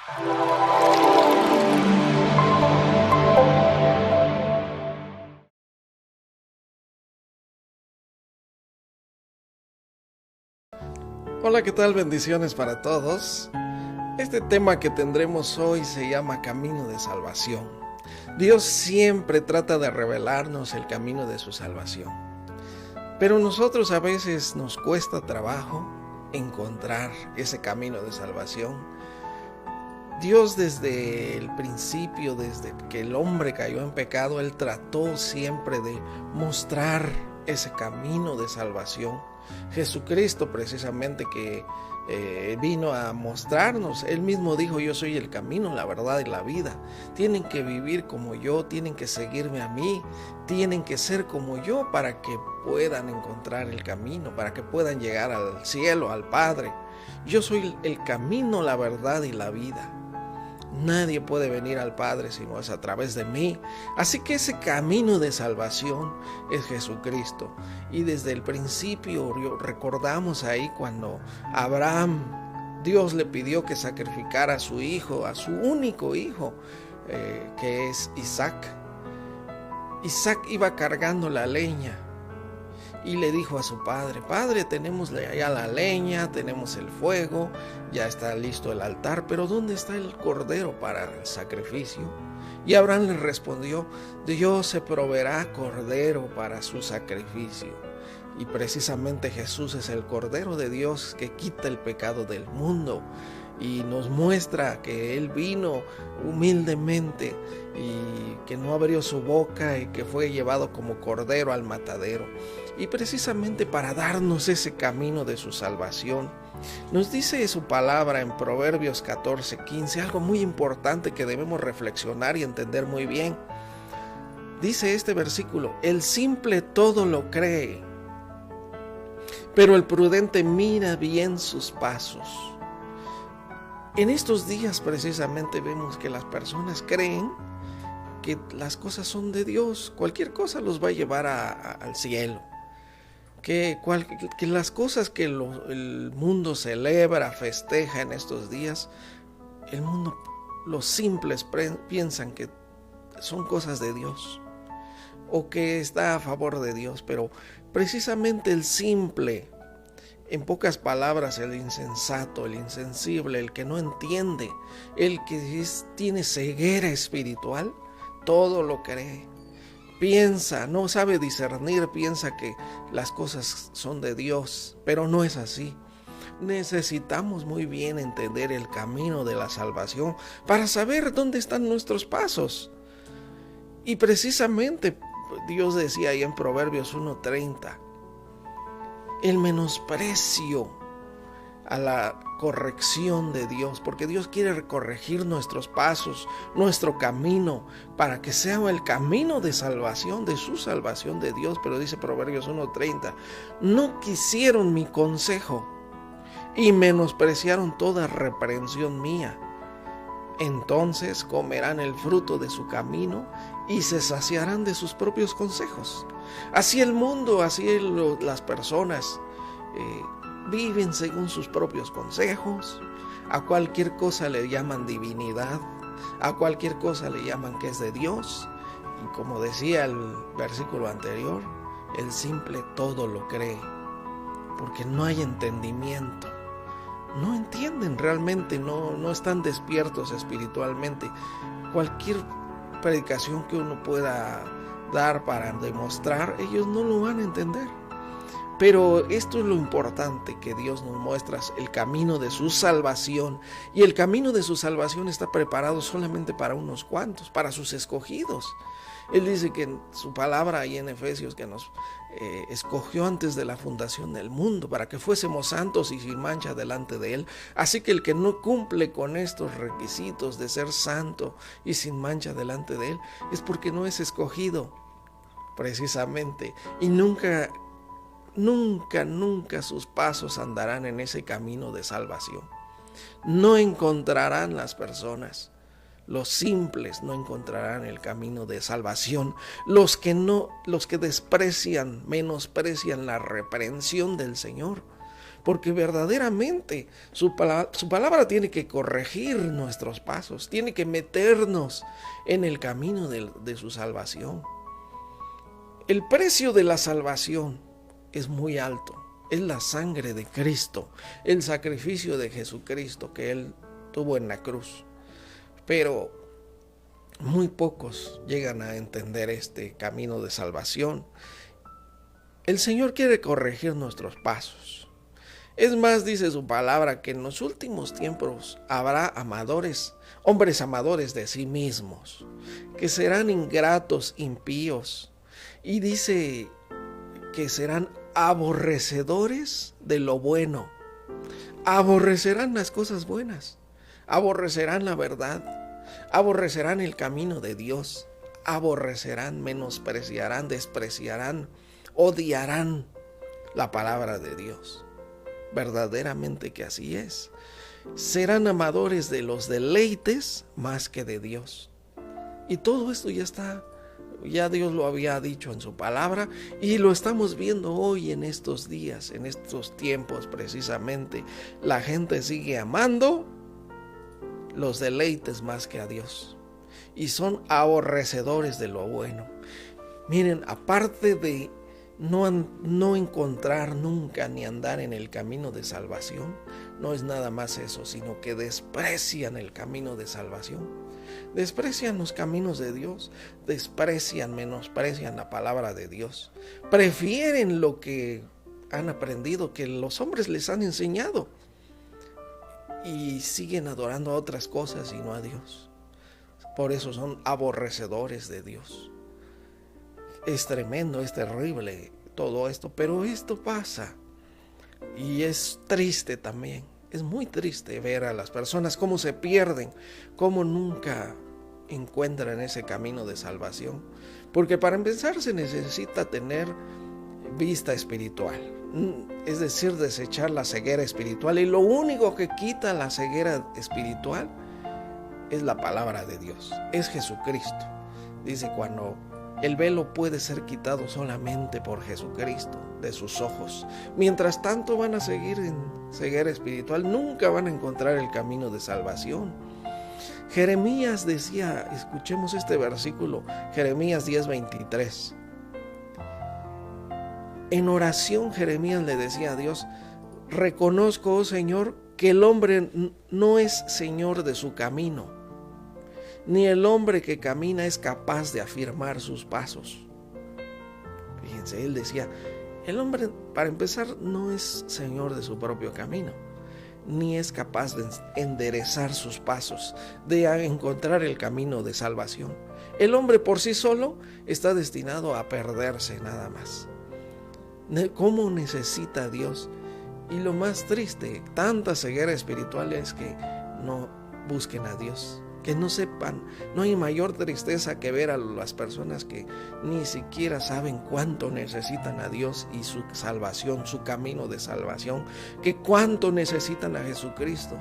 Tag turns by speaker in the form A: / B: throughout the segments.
A: Hola, ¿qué tal? Bendiciones para todos. Este tema que tendremos hoy se llama Camino de Salvación. Dios siempre trata de revelarnos el camino de su salvación. Pero nosotros a veces nos cuesta trabajo encontrar ese camino de salvación. Dios desde el principio, desde que el hombre cayó en pecado, Él trató siempre de mostrar ese camino de salvación. Jesucristo precisamente que vino a mostrarnos, Él mismo dijo: yo soy el camino, la verdad y la vida. Tienen que vivir como yo, tienen que seguirme a mí, tienen que ser como yo para que puedan encontrar el camino, para que puedan llegar al cielo, al Padre. Yo soy el camino, la verdad y la vida. Nadie puede venir al Padre si no es a través de mí. Así que ese camino de salvación es Jesucristo. Y desde el principio recordamos ahí cuando Abraham, Dios le pidió que sacrificara a su hijo, a su único hijo, que es Isaac. Isaac iba cargando la leña y le dijo a su padre: Padre, tenemos ya la leña, tenemos el fuego, ya está listo el altar, pero ¿dónde está el cordero para el sacrificio? Y Abraham le respondió: Dios se proveerá cordero para su sacrificio. Y precisamente Jesús es el Cordero de Dios que quita el pecado del mundo y nos muestra que Él vino humildemente y que no abrió su boca y que fue llevado como cordero al matadero. Y precisamente para darnos ese camino de su salvación, nos dice su palabra en Proverbios 14:15, algo muy importante que debemos reflexionar y entender muy bien. Dice este versículo: el simple todo lo cree, pero el prudente mira bien sus pasos. En estos días precisamente vemos que las personas creen que las cosas son de Dios, cualquier cosa los va a llevar al cielo. Que las cosas que el mundo celebra, festeja en estos días, el mundo, los simples piensan que son cosas de Dios o que está a favor de Dios, pero precisamente el simple, en pocas palabras, el insensato, el insensible, el que no entiende, el que tiene ceguera espiritual, todo lo cree. Piensa, no sabe discernir, piensa que las cosas son de Dios, pero no es así. Necesitamos muy bien entender el camino de la salvación para saber dónde están nuestros pasos. Y precisamente Dios decía ahí en Proverbios 1:30, el menosprecio a la corrección de Dios, porque Dios quiere corregir nuestros pasos, nuestro camino, para que sea el camino de salvación, de su salvación de Dios. Pero dice Proverbios 1:30, no quisieron mi consejo y menospreciaron toda reprensión mía. Entonces comerán el fruto de su camino y se saciarán de sus propios consejos. Así el mundo, así las personas viven según sus propios consejos. A cualquier cosa le llaman divinidad, a cualquier cosa le llaman que es de Dios. Y como decía el versículo anterior, el simple todo lo cree, porque no hay entendimiento. No entienden realmente, no están despiertos espiritualmente. Cualquier predicación que uno pueda dar para demostrar, ellos no lo van a entender. Pero esto es lo importante, que Dios nos muestra el camino de su salvación, y el camino de su salvación está preparado solamente para unos cuantos, para sus escogidos. Él dice que en su palabra ahí en Efesios que nos escogió antes de la fundación del mundo para que fuésemos santos y sin mancha delante de Él. Así que el que no cumple con estos requisitos de ser santo y sin mancha delante de Él es porque no es escogido precisamente, y nunca sus pasos andarán en ese camino de salvación. No encontrarán las personas, los simples no encontrarán el camino de salvación. Los que desprecian, menosprecian la reprensión del Señor, porque verdaderamente su palabra tiene que corregir nuestros pasos, tiene que meternos en el camino de su salvación. El precio de la salvación es muy alto, es la sangre de Cristo, el sacrificio de Jesucristo que Él tuvo en la cruz. Pero muy pocos llegan a entender este camino de salvación. El Señor quiere corregir nuestros pasos. Es más, dice su palabra, que en los últimos tiempos habrá hombres amadores de sí mismos, que serán ingratos, impíos, y dice que serán aborrecedores de lo bueno. Aborrecerán las cosas buenas, aborrecerán la verdad, aborrecerán el camino de Dios, aborrecerán, menospreciarán, despreciarán, odiarán la palabra de Dios. Verdaderamente que así es. Serán amadores de los deleites más que de Dios. Y todo esto ya Dios lo había dicho en su palabra y lo estamos viendo hoy en estos días, en estos tiempos precisamente. La gente sigue amando los deleites más que a Dios y son aborrecedores de lo bueno. Miren, aparte de no encontrar nunca ni andar en el camino de salvación, no es nada más eso, sino que desprecian el camino de salvación, desprecian los caminos de Dios, menosprecian la palabra de Dios, prefieren lo que han aprendido, que los hombres les han enseñado, y siguen adorando a otras cosas y no a Dios. Por eso son aborrecedores de Dios. Es tremendo, es terrible todo esto, pero esto pasa y es triste también. Es muy triste ver a las personas cómo se pierden, cómo nunca encuentran ese camino de salvación, porque para empezar se necesita tener vista espiritual, es decir, desechar la ceguera espiritual, y lo único que quita la ceguera espiritual es la palabra de Dios, es Jesucristo. Dice, cuando el velo puede ser quitado solamente por Jesucristo de sus ojos. Mientras tanto van a seguir en ceguera espiritual, nunca van a encontrar el camino de salvación. Jeremías decía, escuchemos este versículo, Jeremías 10:23. En oración Jeremías le decía a Dios: reconozco, oh Señor, que el hombre no es señor de su camino, ni el hombre que camina es capaz de afirmar sus pasos. Fíjense, él decía, el hombre, para empezar, no es señor de su propio camino, ni es capaz de enderezar sus pasos, de encontrar el camino de salvación. El hombre por sí solo está destinado a perderse nada más. ¿Cómo necesita a Dios? Y lo más triste, tanta ceguera espiritual, es que no busquen a Dios, que no sepan. No hay mayor tristeza que ver a las personas que ni siquiera saben cuánto necesitan a Dios y su salvación, su camino de salvación, que cuánto necesitan a Jesucristo.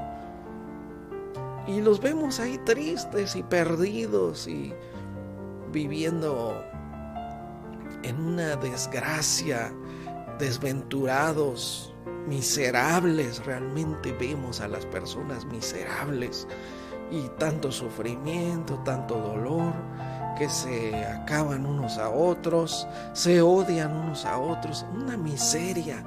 A: Y los vemos ahí tristes y perdidos y viviendo en una desgracia, desventurados, miserables. Realmente vemos a las personas miserables. Y tanto sufrimiento, tanto dolor, que se acaban unos a otros, se odian unos a otros, una miseria.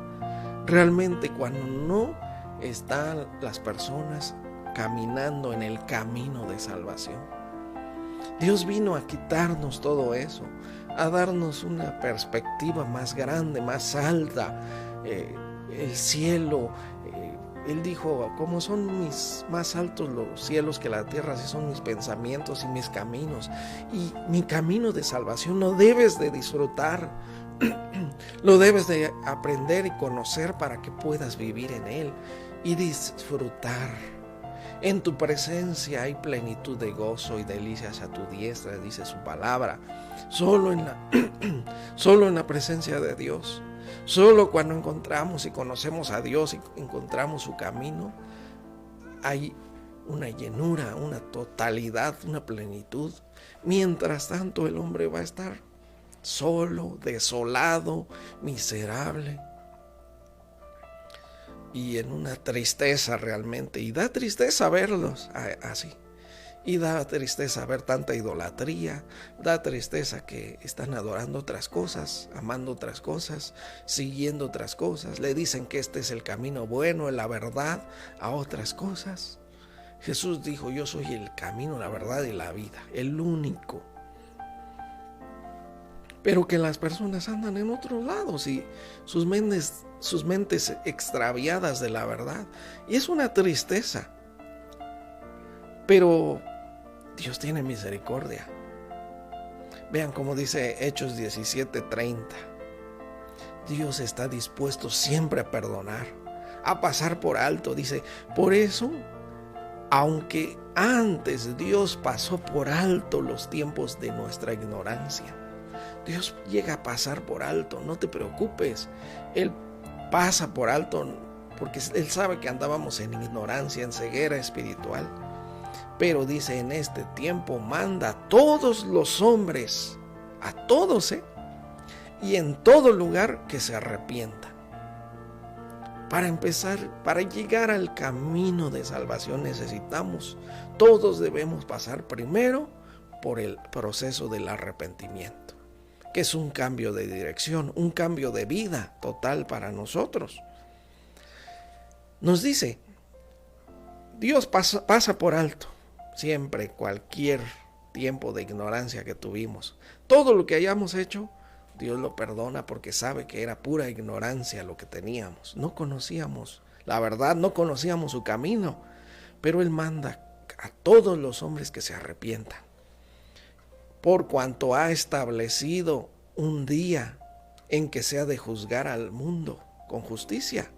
A: Realmente cuando no están las personas caminando en el camino de salvación. Dios vino a quitarnos todo eso, a darnos una perspectiva más grande, más alta, el cielo. Él dijo, como son más altos los cielos que la tierra, así son mis pensamientos y mis caminos. Y mi camino de salvación lo debes de disfrutar, lo debes de aprender y conocer para que puedas vivir en él y disfrutar. En tu presencia hay plenitud de gozo y delicias a tu diestra, dice su palabra. Solo en la presencia de Dios. Solo cuando encontramos y conocemos a Dios y encontramos su camino, hay una llenura, una totalidad, una plenitud. Mientras tanto, el hombre va a estar solo, desolado, miserable. y en una tristeza realmente, y da tristeza verlos así. Y da tristeza ver tanta idolatría, da tristeza que están adorando otras cosas, amando otras cosas, siguiendo otras cosas. Le dicen que este es el camino bueno, la verdad, a otras cosas. Jesús dijo, yo soy el camino, la verdad y la vida, el único. Pero que las personas andan en otros lados y sus mentes extraviadas de la verdad. Y es una tristeza. Pero Dios tiene misericordia. Vean cómo dice Hechos 17:30. Dios está dispuesto siempre a perdonar, a pasar por alto. Dice, por eso, aunque antes Dios pasó por alto los tiempos de nuestra ignorancia, Dios llega a pasar por alto, no te preocupes. Él pasa por alto porque Él sabe que andábamos en ignorancia, en ceguera espiritual. Pero dice, en este tiempo manda a todos los hombres, a todos, y en todo lugar que se arrepientan. Para empezar, para llegar al camino de salvación todos debemos pasar primero por el proceso del arrepentimiento, que es un cambio de dirección, un cambio de vida total para nosotros. Nos dice, Dios pasa por alto siempre cualquier tiempo de ignorancia que tuvimos. Todo lo que hayamos hecho, Dios lo perdona porque sabe que era pura ignorancia lo que teníamos. No conocíamos la verdad, no conocíamos su camino, pero Él manda a todos los hombres que se arrepientan. Por cuanto ha establecido un día en que se ha de juzgar al mundo con justicia,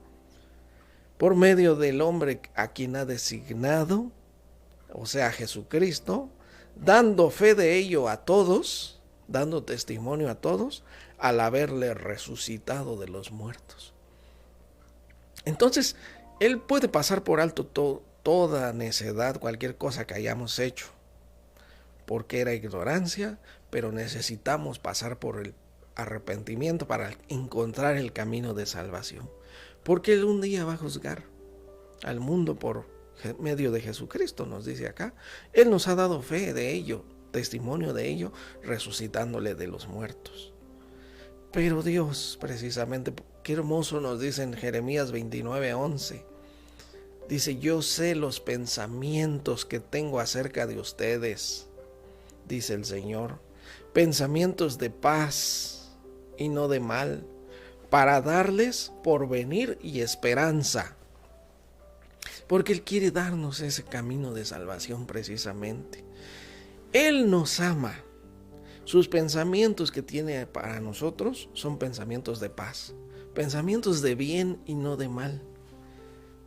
A: por medio del hombre a quien ha designado, o sea, Jesucristo, dando fe de ello a todos, dando testimonio a todos, al haberle resucitado de los muertos. Entonces, Él puede pasar por alto toda necedad, cualquier cosa que hayamos hecho, porque era ignorancia, pero necesitamos pasar por el arrepentimiento para encontrar el camino de salvación, porque Él un día va a juzgar al mundo por medio de Jesucristo, nos dice acá. Él nos ha dado fe de ello, testimonio de ello, resucitándole de los muertos. Pero Dios, precisamente, qué hermoso nos dice en Jeremías 29:11. Dice, yo sé los pensamientos que tengo acerca de ustedes, dice el Señor, pensamientos de paz y no de mal, para darles porvenir y esperanza. Porque Él quiere darnos ese camino de salvación precisamente. Él nos ama. Sus pensamientos que tiene para nosotros son pensamientos de paz, pensamientos de bien y no de mal,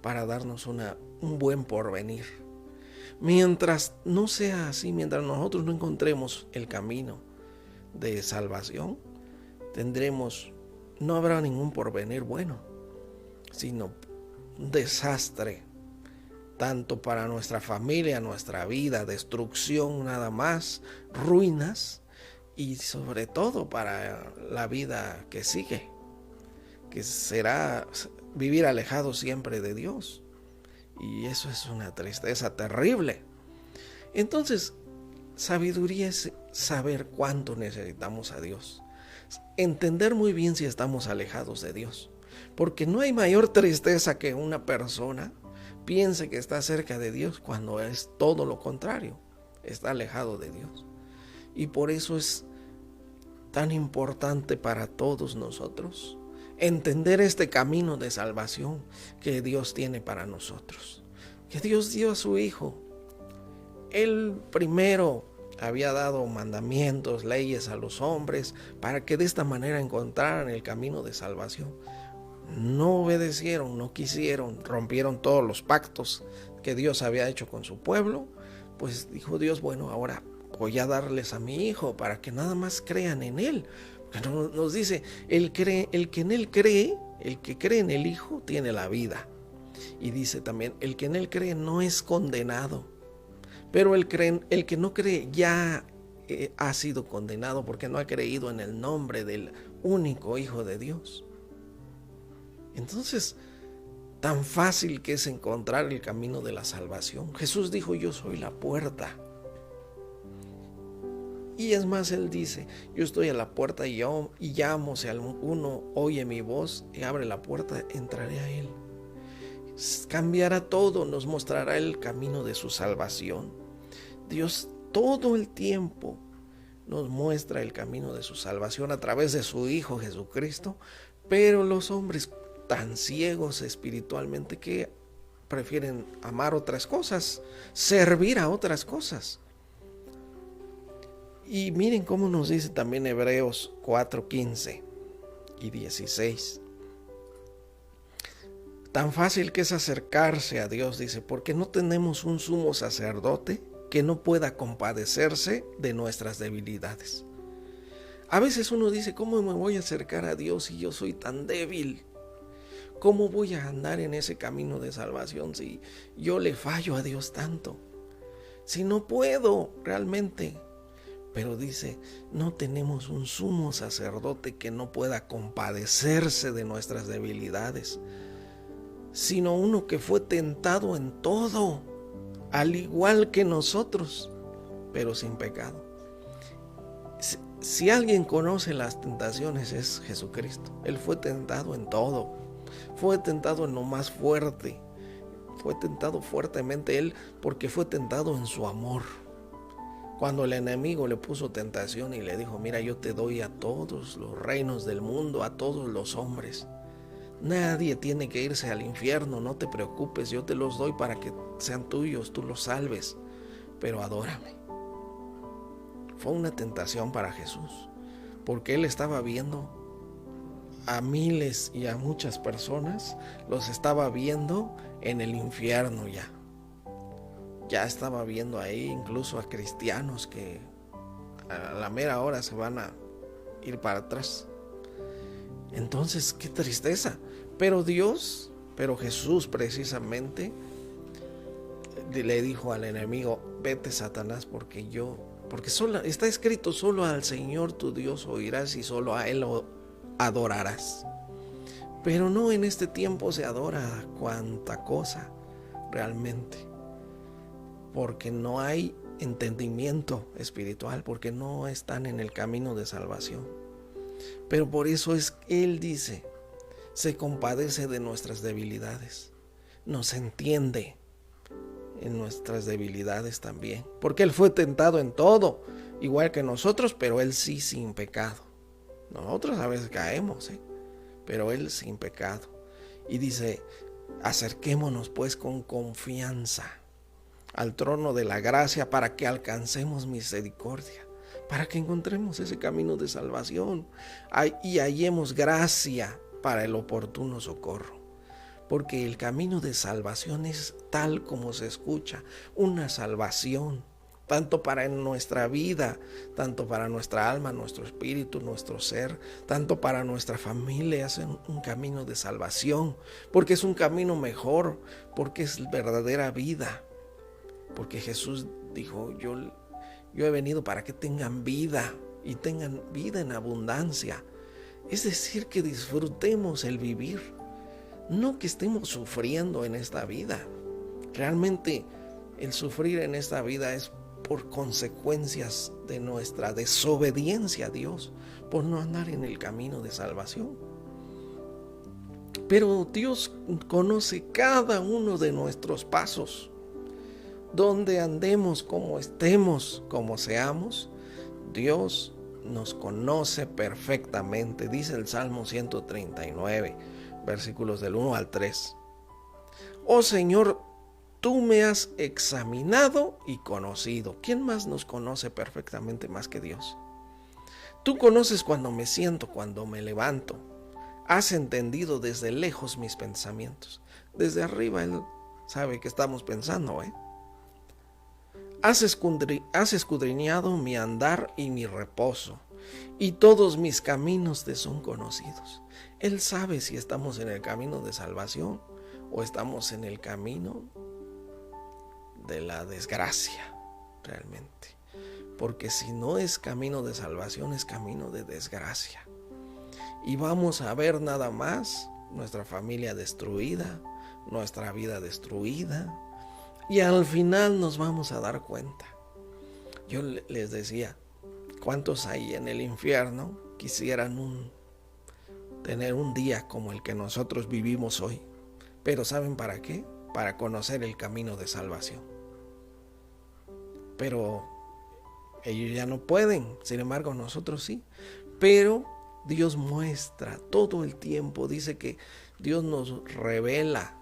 A: para darnos un buen porvenir. Mientras no sea así, mientras nosotros no encontremos el camino de salvación, no habrá ningún porvenir bueno, sino un desastre, tanto para nuestra familia, nuestra vida, destrucción nada más, ruinas, y sobre todo para la vida que sigue, que será vivir alejado siempre de Dios. Y eso es una tristeza terrible. Entonces, sabiduría es saber cuánto necesitamos a Dios, entender muy bien si estamos alejados de Dios, porque no hay mayor tristeza que una persona piense que está cerca de Dios cuando es todo lo contrario, está alejado de Dios. Y por eso es tan importante para todos nosotros entender este camino de salvación que Dios tiene para nosotros, que Dios dio a su Hijo. Él primero había dado mandamientos, leyes a los hombres para que de esta manera encontraran el camino de salvación. No obedecieron, no quisieron, rompieron todos los pactos que Dios había hecho con su pueblo. Pues dijo Dios, bueno, ahora voy a darles a mi Hijo para que nada más crean en Él. Pero nos dice, el que en Él cree, el que cree en el Hijo tiene la vida. Y dice también, el que en Él cree no es condenado, pero el que no cree ya ha sido condenado porque no ha creído en el nombre del único Hijo de Dios. Entonces, tan fácil que es encontrar el camino de la salvación. Jesús dijo: yo soy la puerta. Y es más, Él dice: yo estoy a la puerta y llamo, si alguno oye mi voz y abre la puerta, entraré a Él. Cambiará todo, nos mostrará el camino de su salvación. Dios todo el tiempo nos muestra el camino de su salvación a través de su Hijo Jesucristo, pero los hombres tan ciegos espiritualmente que prefieren amar otras cosas, servir a otras cosas. Y miren cómo nos dice también Hebreos 4:15 y 16. Tan fácil que es acercarse a Dios, dice, porque no tenemos un sumo sacerdote que no pueda compadecerse de nuestras debilidades. A veces uno dice: ¿cómo me voy a acercar a Dios si yo soy tan débil? ¿Cómo voy a andar en ese camino de salvación si yo le fallo a Dios tanto? Si no puedo realmente. Pero dice: no tenemos un sumo sacerdote que no pueda compadecerse de nuestras debilidades, sino uno que fue tentado en todo, al igual que nosotros, pero sin pecado. Si alguien conoce las tentaciones, es Jesucristo. Él fue tentado en todo, fue tentado en lo más fuerte, fue tentado fuertemente Él, porque fue tentado en su amor. Cuando el enemigo le puso tentación y le dijo: mira, yo te doy a todos los reinos del mundo, a todos los hombres. Nadie tiene que irse al infierno, no te preocupes, yo te los doy para que sean tuyos, tú los salves, pero adórame. Fue una tentación para Jesús, porque Él estaba viendo a miles y a muchas personas, los estaba viendo en el infierno ya. Ya estaba viendo ahí incluso a cristianos que a la mera hora se van a ir para atrás. Entonces, qué tristeza. Pero Jesús precisamente le dijo al enemigo: vete, Satanás, porque solo está escrito: solo al Señor tu Dios oirás y solo a Él lo adorarás. Pero no, en este tiempo se adora cuanta cosa realmente, porque no hay entendimiento espiritual, porque no están en el camino de salvación. Pero por eso es que Él dice: se compadece de nuestras debilidades, nos entiende en nuestras debilidades también, porque Él fue tentado en todo, igual que nosotros, pero Él sí sin pecado. Nosotros a veces caemos, pero Él sin pecado. Y dice: acerquémonos pues con confianza al trono de la gracia para que alcancemos misericordia, para que encontremos ese camino de salvación y hallemos gracia para el oportuno socorro. Porque el camino de salvación es tal como se escucha, una salvación, tanto para nuestra vida, tanto para nuestra alma, nuestro espíritu, nuestro ser, tanto para nuestra familia. Es un camino de salvación, porque es un camino mejor, porque es verdadera vida. Porque Jesús dijo: yo he venido para que tengan vida y tengan vida en abundancia. Es decir, que disfrutemos el vivir, no que estemos sufriendo en esta vida. Realmente el sufrir en esta vida es por consecuencias de nuestra desobediencia a Dios, por no andar en el camino de salvación. Pero Dios conoce cada uno de nuestros pasos. Donde andemos, como estemos, como seamos, Dios nos conoce perfectamente. Dice el Salmo 139, versículos del 1 al 3. Oh Señor, tú me has examinado y conocido. ¿Quién más nos conoce perfectamente más que Dios? Tú conoces cuando me siento, cuando me levanto. Has entendido desde lejos mis pensamientos. Desde arriba Él sabe que estamos pensando, Has escudriñado mi andar y mi reposo, y todos mis caminos te son conocidos. Él sabe si estamos en el camino de salvación o estamos en el camino de la desgracia, realmente. Porque si no es camino de salvación, es camino de desgracia. Y vamos a ver nada más nuestra familia destruida, nuestra vida destruida, y al final nos vamos a dar cuenta. Yo les decía, ¿cuántos hay en el infierno quisieran tener un día como el que nosotros vivimos hoy? Pero ¿saben para qué? Para conocer el camino de salvación. Pero ellos ya no pueden, sin embargo nosotros sí. Pero Dios muestra todo el tiempo, dice que Dios nos revela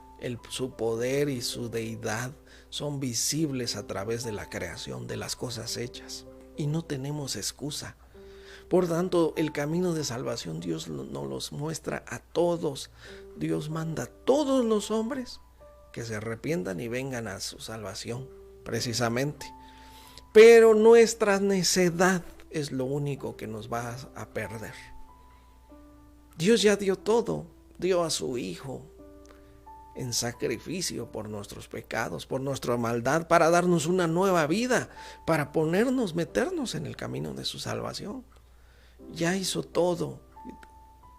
A: su poder y su deidad son visibles a través de la creación, de las cosas hechas, y no tenemos excusa. Por tanto, el camino de salvación Dios nos los muestra a todos. Dios manda a todos los hombres que se arrepientan y vengan a su salvación, precisamente. Pero nuestra necedad es lo único que nos va a perder. Dios ya dio todo, dio a su Hijo en sacrificio por nuestros pecados, por nuestra maldad, para darnos una nueva vida, para meternos en el camino de su salvación. Ya hizo todo,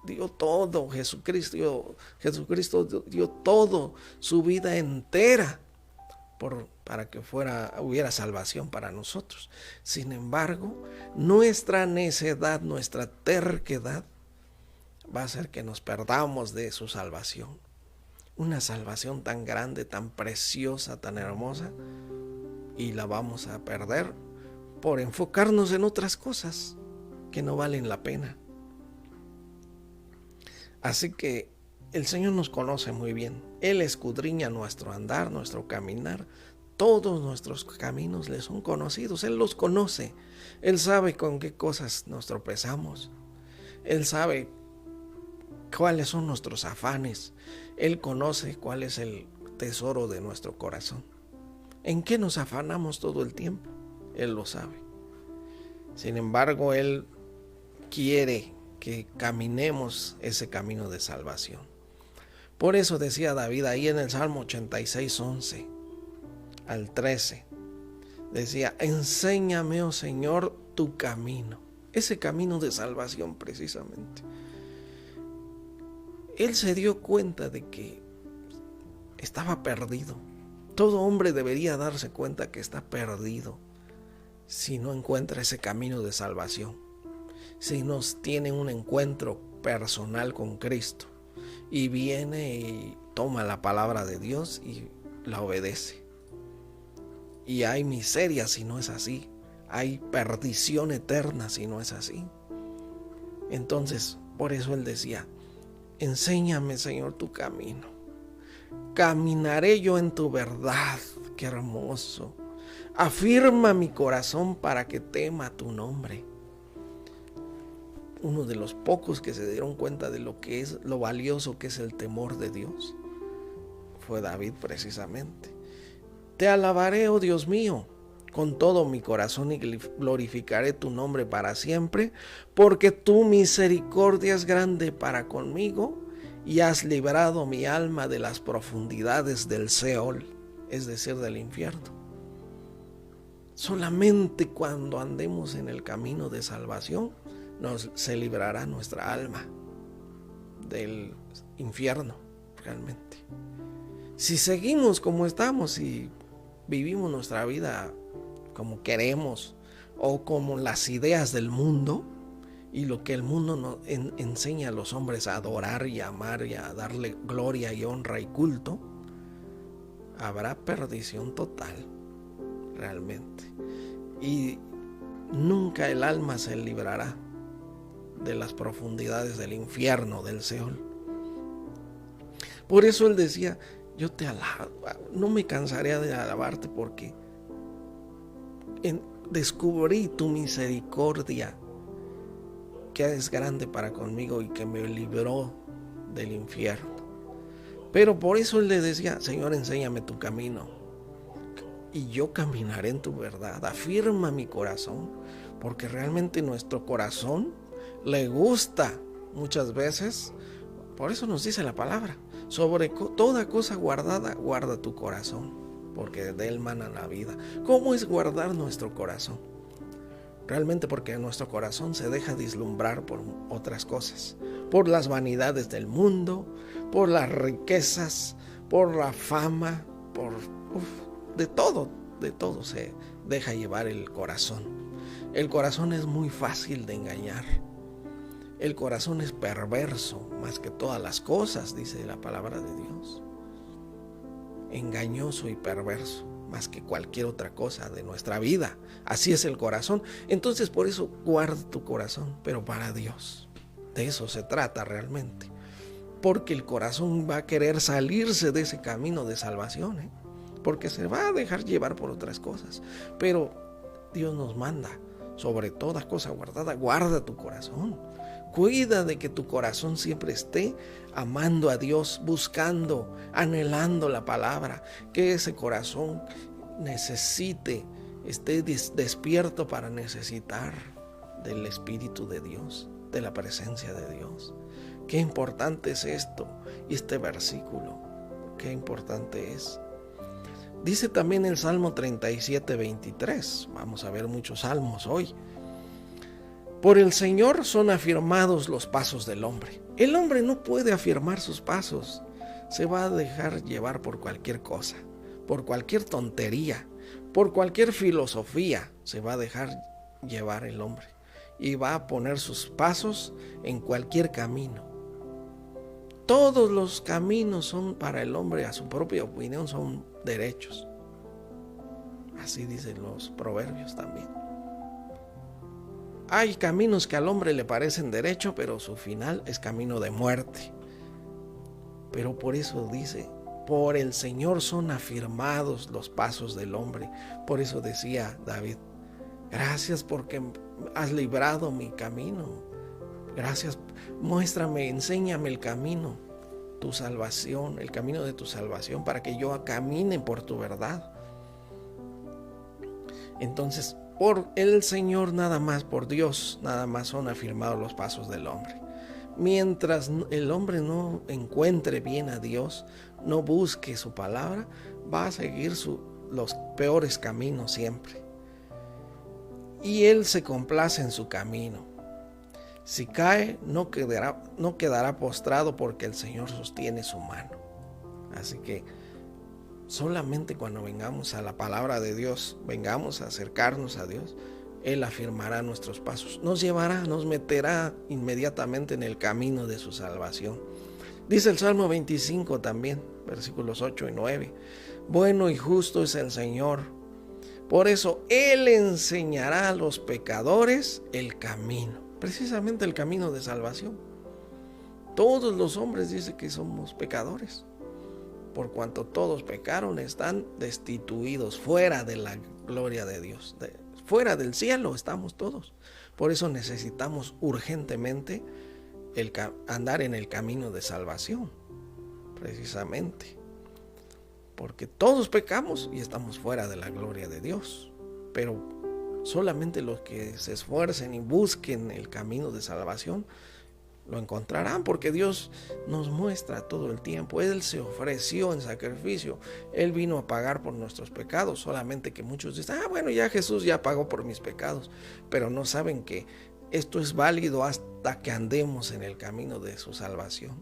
A: dio todo. Jesucristo dio todo, su vida entera, para que hubiera salvación para nosotros. Sin embargo, nuestra necedad, nuestra terquedad, va a hacer que nos perdamos de su salvación. Una salvación tan grande, tan preciosa, tan hermosa, y la vamos a perder por enfocarnos en otras cosas que no valen la pena. Así que el Señor nos conoce muy bien. Él escudriña nuestro andar, nuestro caminar. Todos nuestros caminos le son conocidos. Él los conoce. Él sabe con qué cosas nos tropezamos. Él sabe cuáles son nuestros afanes. Él conoce cuál es el tesoro de nuestro corazón. ¿En qué nos afanamos todo el tiempo? Él lo sabe. Sin embargo, Él quiere que caminemos ese camino de salvación. Por eso decía David ahí en el Salmo 86:11 al 13. Decía, enséñame, oh Señor, tu camino. Ese camino de salvación precisamente. Él se dio cuenta de que estaba perdido. Todo hombre debería darse cuenta que está perdido si no encuentra ese camino de salvación. Si no tiene un encuentro personal con Cristo y viene y toma la palabra de Dios y la obedece. Y hay miseria si no es así. Hay perdición eterna si no es así. Entonces, por eso él decía, enséñame, Señor, tu camino. Caminaré yo en tu verdad. Qué hermoso. Afirma mi corazón para que tema tu nombre. Uno de los pocos que se dieron cuenta de lo valioso que es el temor de Dios fue David precisamente. Te alabaré, oh Dios mío, con todo mi corazón y glorificaré tu nombre para siempre, porque tu misericordia es grande para conmigo y has librado mi alma de las profundidades del Seol, es decir, del infierno. Solamente cuando andemos en el camino de salvación se librará nuestra alma del infierno realmente. Si seguimos como estamos y vivimos nuestra vida como queremos o como las ideas del mundo y lo que el mundo nos enseña a los hombres a adorar y a amar y a darle gloria y honra y culto, habrá perdición total realmente, y nunca el alma se librará de las profundidades del infierno, del Seol. Por eso él decía, yo te alabo, no me cansaré de alabarte porque descubrí tu misericordia que es grande para conmigo y que me libró del infierno. Pero por eso él le decía, Señor, enséñame tu camino y yo caminaré en tu verdad. Afirma mi corazón, porque realmente nuestro corazón le gusta muchas veces. Por eso nos dice la palabra, sobre toda cosa guardada, guarda tu corazón, porque de él mana la vida. ¿Cómo es guardar nuestro corazón? Realmente porque nuestro corazón se deja deslumbrar por otras cosas, por las vanidades del mundo, por las riquezas, por la fama, de todo se deja llevar el corazón. El corazón es muy fácil de engañar. El corazón es perverso más que todas las cosas, dice la palabra de Dios. Engañoso y perverso más que cualquier otra cosa de nuestra vida. Así es el corazón. Entonces por eso guarda tu corazón, pero para Dios. De eso se trata realmente. Porque el corazón va a querer salirse de ese camino de salvación, porque se va a dejar llevar por otras cosas. Pero Dios nos manda, sobre toda cosa guardada, guarda tu corazón. Cuida de que tu corazón siempre esté amando a Dios, buscando, anhelando la palabra, que ese corazón esté despierto para necesitar del Espíritu de Dios, de la presencia de Dios. Qué importante es esto y este versículo, qué importante es. Dice también el Salmo 37:23, vamos a ver muchos salmos hoy. Por el Señor son afirmados los pasos del hombre. El hombre no puede afirmar sus pasos. Se va a dejar llevar por cualquier cosa, por cualquier tontería, por cualquier filosofía. Se va a dejar llevar el hombre y va a poner sus pasos en cualquier camino. Todos los caminos son para el hombre, a su propia opinión, son derechos. Así dicen los proverbios también. Hay caminos que al hombre le parecen derecho, pero su final es camino de muerte. Pero por eso dice, por el Señor son afirmados los pasos del hombre. Por eso decía David, gracias porque has librado mi camino. Gracias, muéstrame, enséñame el camino, tu salvación, el camino de tu salvación, para que yo camine por tu verdad. Entonces, por el Señor nada más, por Dios nada más son afirmados los pasos del hombre. Mientras el hombre no encuentre bien a Dios, no busque su palabra, va a seguir los peores caminos siempre. Y él se complace en su camino. Si cae, no quedará postrado, porque el Señor sostiene su mano. Así que solamente cuando vengamos a la palabra de Dios, vengamos a acercarnos a Dios, Él afirmará nuestros pasos, nos llevará, nos meterá inmediatamente en el camino de su salvación. Dice el Salmo 25 también, versículos 8 y 9. Bueno y justo es el Señor, por eso Él enseñará a los pecadores el camino, precisamente el camino de salvación. Todos los hombres dicen que somos pecadores. Por cuanto todos pecaron, están destituidos, fuera de la gloria de Dios, fuera del cielo estamos todos. Por eso necesitamos urgentemente andar en el camino de salvación, precisamente. Porque todos pecamos y estamos fuera de la gloria de Dios. Pero solamente los que se esfuercen y busquen el camino de salvación lo encontrarán, porque Dios nos muestra todo el tiempo. Él se ofreció en sacrificio. Él vino a pagar por nuestros pecados. Solamente que muchos dicen, bueno, ya Jesús ya pagó por mis pecados. Pero no saben que esto es válido hasta que andemos en el camino de su salvación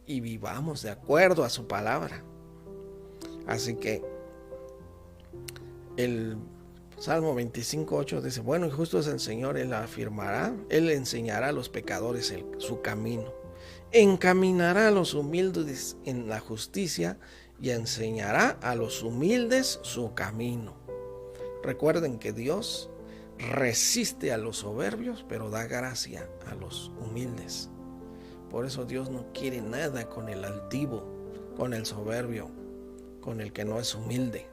A: y vivamos de acuerdo a su palabra. Así que el Salmo 25:8 dice, bueno y justo es el Señor, Él afirmará, Él enseñará a los pecadores su camino, encaminará a los humildes en la justicia y enseñará a los humildes su camino. Recuerden que Dios resiste a los soberbios, pero da gracia a los humildes. Por eso Dios no quiere nada con el altivo, con el soberbio, con el que no es humilde.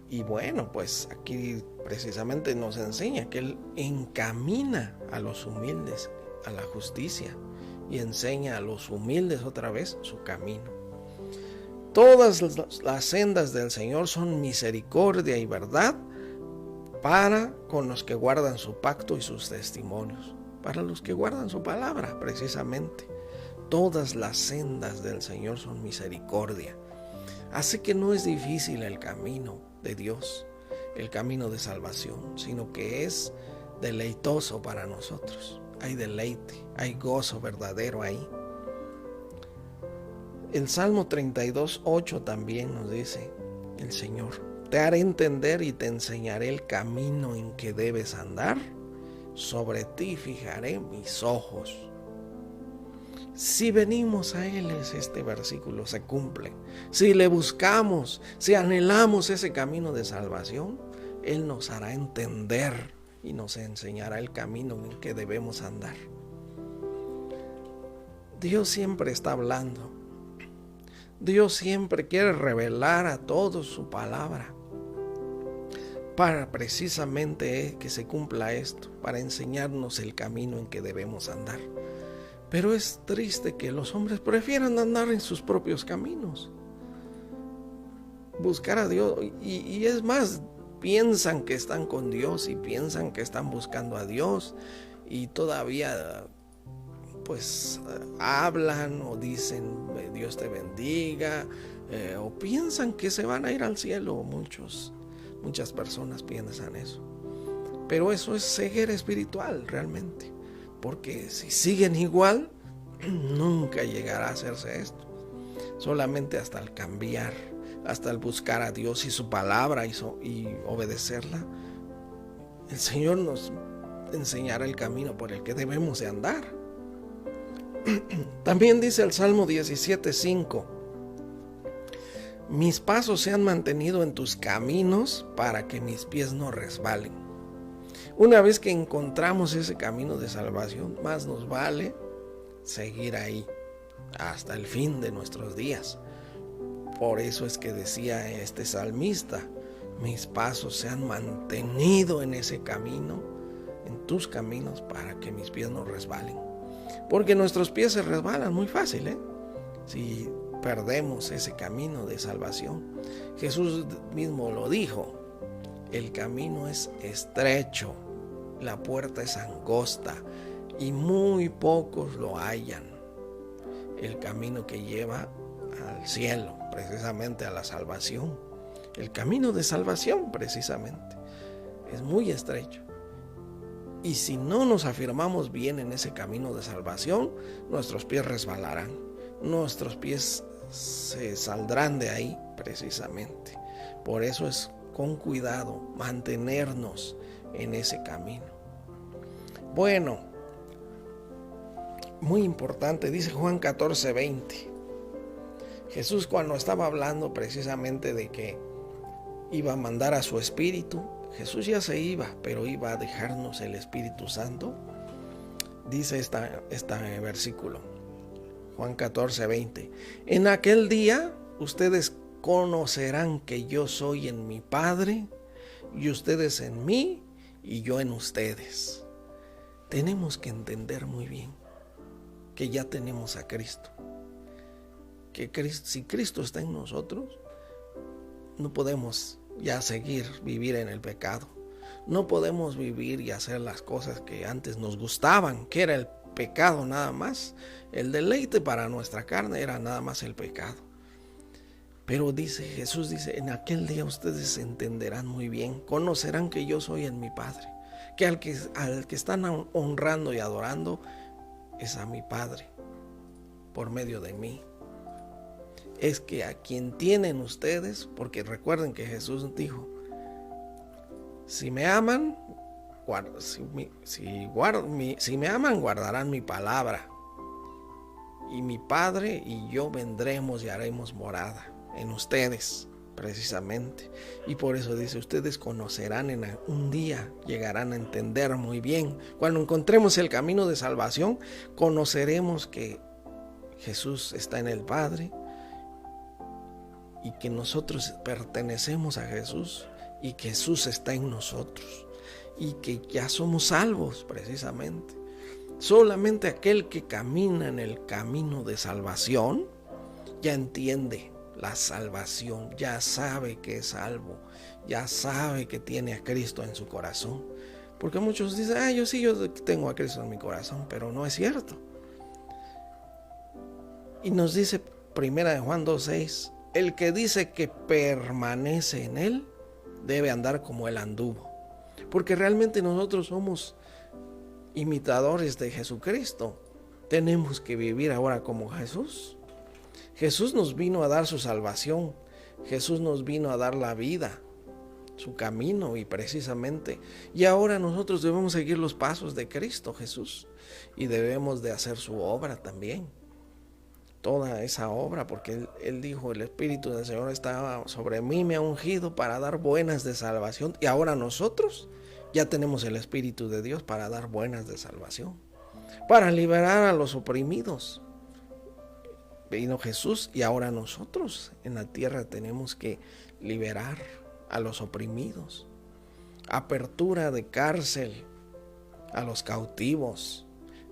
A: Y bueno, pues aquí precisamente nos enseña que Él encamina a los humildes a la justicia y enseña a los humildes otra vez su camino. Todas las sendas del Señor son misericordia y verdad para con los que guardan su pacto y sus testimonios, para los que guardan su palabra precisamente. Todas las sendas del Señor son misericordia. Así que no es difícil el camino de Dios, el camino de salvación, sino que es deleitoso para nosotros. Hay deleite, hay gozo verdadero ahí. El Salmo 32:8 también nos dice el Señor: te haré entender y te enseñaré el camino en que debes andar, sobre ti fijaré mis ojos. Si venimos a Él, este versículo se cumple. Si le buscamos, si anhelamos ese camino de salvación, Él nos hará entender y nos enseñará el camino en que debemos andar. Dios siempre está hablando. Dios siempre quiere revelar a todos su palabra para precisamente que se cumpla esto, para enseñarnos el camino en que debemos andar. Pero es triste que los hombres prefieran andar en sus propios caminos, buscar a Dios, y es más, piensan que están con Dios y piensan que están buscando a Dios, y todavía pues hablan o dicen Dios te bendiga, o piensan que se van a ir al cielo. Muchas personas piensan eso, pero eso es ceguera espiritual realmente, porque si siguen igual nunca llegará a hacerse esto. Solamente hasta el cambiar, hasta el buscar a Dios y su palabra y obedecerla, el Señor nos enseñará el camino por el que debemos de andar. También dice el Salmo 17:5: mis pasos se han mantenido en tus caminos para que mis pies no resbalen. Una vez que encontramos ese camino de salvación, más nos vale seguir ahí hasta el fin de nuestros días. Por eso es que decía este salmista: mis pasos se han mantenido en ese camino, en tus caminos, para que mis pies no resbalen. Porque nuestros pies se resbalan muy fácil, si perdemos ese camino de salvación. Jesús mismo lo dijo: el camino es estrecho, la puerta es angosta y muy pocos lo hallan. El camino que lleva al cielo, precisamente a la salvación, el camino de salvación precisamente, es muy estrecho. Y si no nos afirmamos bien en ese camino de salvación, nuestros pies resbalarán, nuestros pies se saldrán de ahí precisamente. Por eso es con cuidado mantenernos en ese camino. Bueno, muy importante, dice Juan 14:20. Jesús, cuando estaba hablando precisamente de que iba a mandar a su Espíritu, Jesús ya se iba, pero iba a dejarnos el Espíritu Santo. Dice este versículo, Juan 14:20: en aquel día ustedes conocerán que yo soy en mi Padre, y ustedes en mí, y yo en ustedes. Tenemos que entender muy bien que ya tenemos a Cristo. Si Cristo está en nosotros, no podemos ya vivir en el pecado. No podemos vivir y hacer las cosas que antes nos gustaban, que era el pecado nada más. El deleite para nuestra carne era nada más el pecado. Pero Jesús dice: en aquel día ustedes entenderán muy bien, conocerán que yo soy en mi Padre, que al que están honrando y adorando es a mi Padre por medio de mí. Es que a quien tienen ustedes, porque recuerden que Jesús dijo: si me aman, guardarán mi palabra, y mi Padre y yo vendremos y haremos morada en ustedes, precisamente. Y por eso dice: ustedes conocerán un día, llegarán a entender muy bien. Cuando encontremos el camino de salvación, conoceremos que Jesús está en el Padre, y que nosotros pertenecemos a Jesús, y que Jesús está en nosotros, y que ya somos salvos precisamente. Solamente aquel que camina en el camino de salvación ya entiende la salvación, ya sabe que es salvo, ya sabe que tiene a Cristo en su corazón. Porque muchos dicen: yo tengo a Cristo en mi corazón, pero no es cierto. Y nos dice 1 Juan 2:6: el que dice que permanece en Él debe andar como Él anduvo. Porque realmente nosotros somos imitadores de Jesucristo. Tenemos que vivir ahora como Jesús. Jesús nos vino a dar su salvación. Jesús nos vino a dar la vida, su camino, y precisamente. Y ahora nosotros debemos seguir los pasos de Cristo Jesús y debemos de hacer su obra también. Toda esa obra, porque él dijo: el Espíritu del Señor estaba sobre mí, me ha ungido para dar buenas de salvación. Y ahora nosotros ya tenemos el Espíritu de Dios para dar buenas de salvación, para liberar a los oprimidos. Vino Jesús y ahora nosotros en la tierra tenemos que liberar a los oprimidos. Apertura de cárcel a los cautivos.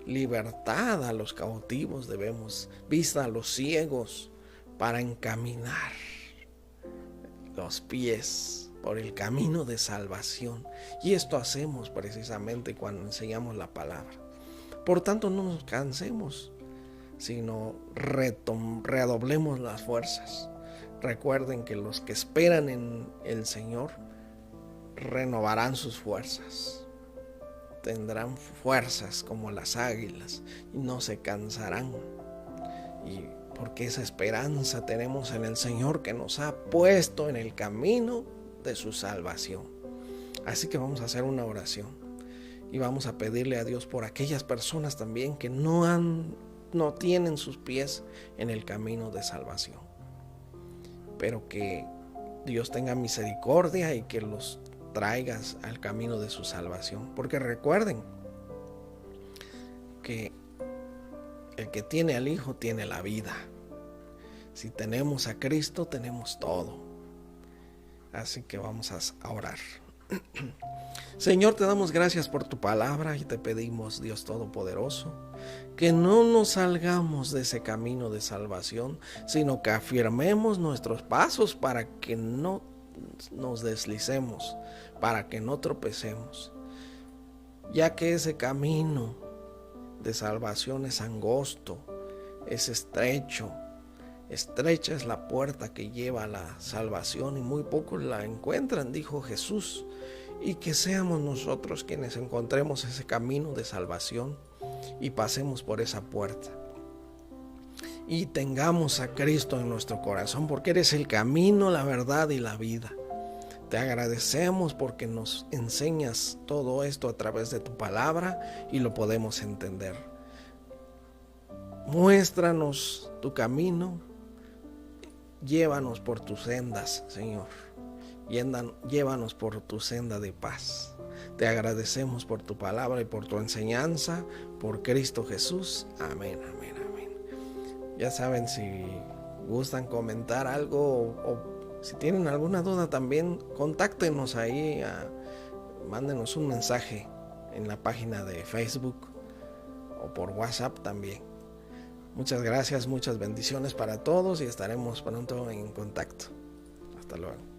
A: Libertad a los cautivos debemos. Vista a los ciegos, para encaminar los pies por el camino de salvación. Y esto hacemos precisamente cuando enseñamos la palabra. Por tanto, no nos cansemos, sino redoblemos las fuerzas. Recuerden que los que esperan en el Señor renovarán sus fuerzas. Tendrán fuerzas como las águilas y no se cansarán. Y porque esa esperanza tenemos en el Señor, que nos ha puesto en el camino de su salvación. Así que vamos a hacer una oración y vamos a pedirle a Dios por aquellas personas también que no tienen sus pies en el camino de salvación, pero que Dios tenga misericordia y que los traigas al camino de su salvación. Porque recuerden que el que tiene al Hijo tiene la vida. Si tenemos a Cristo, tenemos todo. Así que vamos a orar. Señor, te damos gracias por tu palabra y te pedimos, Dios Todopoderoso, que no nos salgamos de ese camino de salvación, sino que afirmemos nuestros pasos para que no nos deslicemos, para que no tropecemos, ya que ese camino de salvación es angosto, es estrecha es la puerta que lleva a la salvación y muy pocos la encuentran, dijo Jesús. Y que seamos nosotros quienes encontremos ese camino de salvación y pasemos por esa puerta y tengamos a Cristo en nuestro corazón, porque eres el camino, la verdad y la vida. Te agradecemos porque nos enseñas todo esto a través de tu palabra y lo podemos entender. Muéstranos tu camino, llévanos por tus sendas, Señor. Llévanos por tu senda de paz. Te agradecemos por tu palabra y por tu enseñanza, por Cristo Jesús. Amén, amén, amén. Ya saben, si gustan comentar algo o si tienen alguna duda también, contáctenos ahí, mándenos un mensaje en la página de Facebook o por WhatsApp también. Muchas gracias, muchas bendiciones para todos y estaremos pronto en contacto. Hasta luego.